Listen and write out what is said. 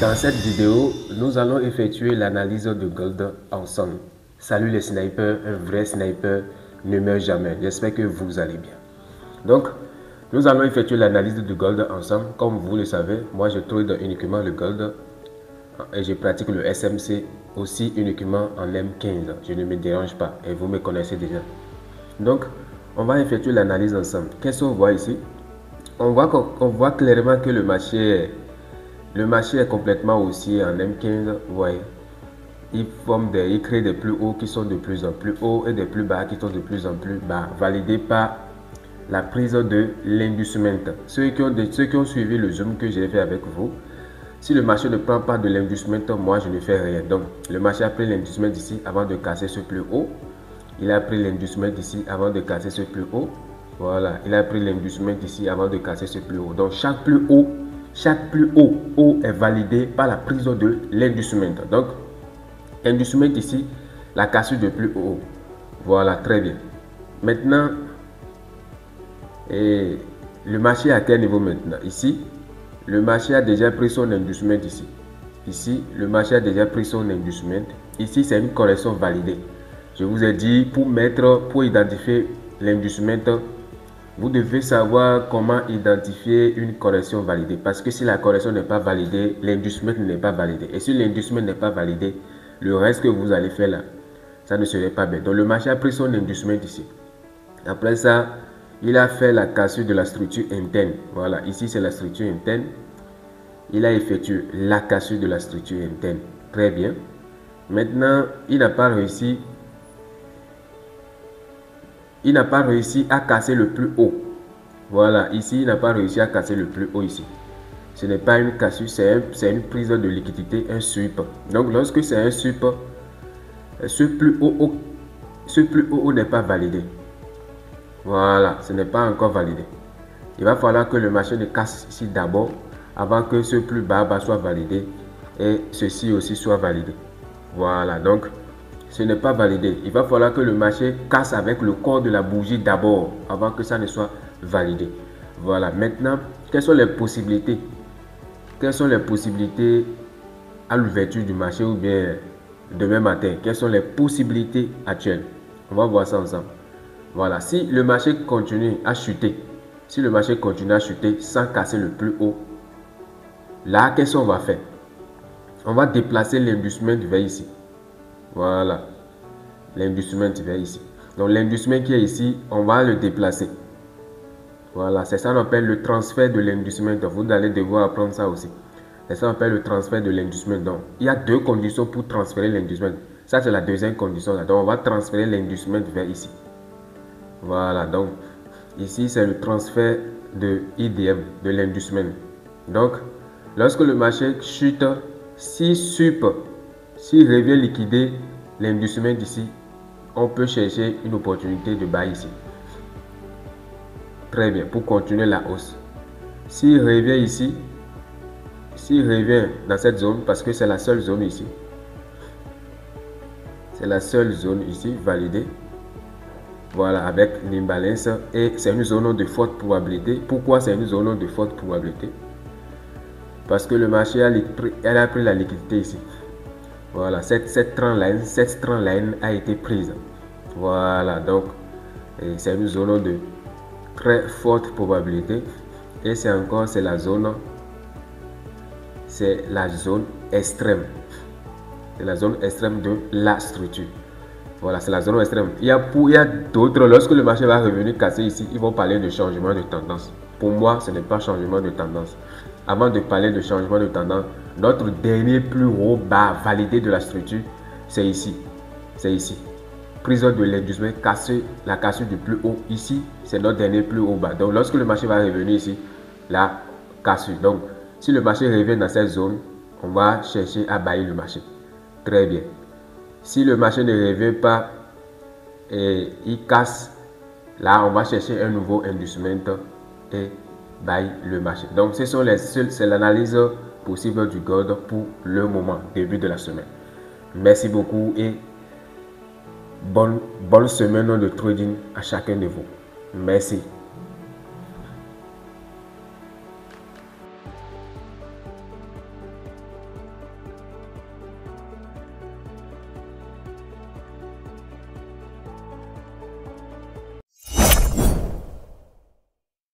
Dans cette vidéo, nous allons effectuer l'analyse de gold ensemble. Salut les snipers, un vrai sniper ne meurt jamais. J'espère que vous allez bien. Donc, nous allons effectuer l'analyse du gold ensemble. Comme vous le savez, moi je trade uniquement le gold et je pratique le SMC aussi uniquement en M15. Je ne me dérange pas et vous me connaissez déjà. Donc, on va effectuer l'analyse ensemble. Qu'est-ce qu'on voit ici? On voit clairement que le marché est complètement haussier en M15. Vous voyez, il crée des plus hauts qui sont de plus en plus hauts et des plus bas qui sont de plus en plus bas, validés par la prise de l'inducement. Ceux qui ont suivi le zoom que j'ai fait avec vous, si le marché ne prend pas de l'inducement, moi je ne fais rien. Donc le marché a pris l'inducement ici avant de casser ce plus haut. Il a pris l'inducement ici avant de casser ce plus haut. Voilà, il a pris l'inducement ici avant de casser ce plus haut. Donc chaque plus haut est validé par la prise de l'inducement. Donc inducement ici, la cassure de plus haut. Voilà, très bien. Maintenant, le marché à quel niveau maintenant? Ici, le marché a déjà pris son inducement ici. Ici, le marché a déjà pris son inducement. Ici, c'est une correction validée. Je vous ai dit, pour identifier l'inducement, vous devez savoir comment identifier une correction validée. Parce que si la correction n'est pas validée, l'inducement n'est pas validé. Et si l'inducement n'est pas validé, le reste que vous allez faire là, ça ne serait pas bien. Donc le marché a pris son inducement ici. Après ça, il a fait la cassure de la structure interne. Voilà, ici c'est la structure interne. Il a effectué la cassure de la structure interne. Très bien. Maintenant, il n'a pas réussi à casser le plus haut. Voilà, ici, il n'a pas réussi à casser le plus haut ici. Ce n'est pas une cassure, c'est une prise de liquidité, un sweep. Donc, lorsque c'est un sweep, ce plus haut n'est pas validé. Voilà, ce n'est pas encore validé. Il va falloir que le marché ne casse ici d'abord avant que ce plus bas soit validé et ceci aussi soit validé. Voilà, donc ce n'est pas validé. Il va falloir que le marché casse avec le corps de la bougie d'abord avant que ça ne soit validé. Voilà, maintenant, quelles sont les possibilités? Quelles sont les possibilités à l'ouverture du marché ou bien demain matin? Quelles sont les possibilités actuelles? On va voir ça ensemble. Voilà, si le marché continue à chuter, sans casser le plus haut, là, qu'est-ce qu'on va faire? On va déplacer l'inducement vers ici. Voilà, l'inducement vers ici. Donc l'inducement qui est ici, on va le déplacer. Voilà, c'est ça qu'on appelle le transfert de l'inducement. Vous allez devoir apprendre ça aussi. C'est ça qu'on appelle le transfert de l'inducement. Donc, il y a deux conditions pour transférer l'inducement. Ça, c'est la deuxième condition. Là. Donc, on va transférer l'inducement vers ici. Voilà, donc ici, c'est le transfert de IDM, de l'inducement. Donc, lorsque le marché chute, s'il revient liquider l'inducement d'ici, on peut chercher une opportunité de buy ici. Très bien, pour continuer la hausse. S'il revient ici, s'il revient dans cette zone, parce que c'est la seule zone ici, c'est la seule zone ici validée. Voilà, avec l'imbalance, et c'est une zone de forte probabilité. Pourquoi c'est une zone de forte probabilité? Parce que le marché a pris la liquidité ici. Voilà, cette trend line a été prise. Voilà, donc c'est une zone de très forte probabilité. Et c'est la zone extrême. C'est la zone extrême de la structure. Voilà, c'est la zone extrême. Il y a d'autres, lorsque le marché va revenir casser ici, ils vont parler de changement de tendance. Pour moi, ce n'est pas changement de tendance. Avant de parler de changement de tendance, notre dernier plus haut bas validé de la structure, c'est ici. C'est ici. Prise de l'inducement, la cassure du plus haut. Ici, c'est notre dernier plus haut bas. Donc, lorsque le marché va revenir ici, la cassure. Donc, si le marché revient dans cette zone, on va chercher à bailler le marché. Très bien. Si le marché ne revient pas et il casse, là on va chercher un nouveau inducement et buy le marché. Donc c'est l'analyse possible du gold pour le moment, début de la semaine. Merci beaucoup et bonne semaine de trading à chacun de vous. Merci.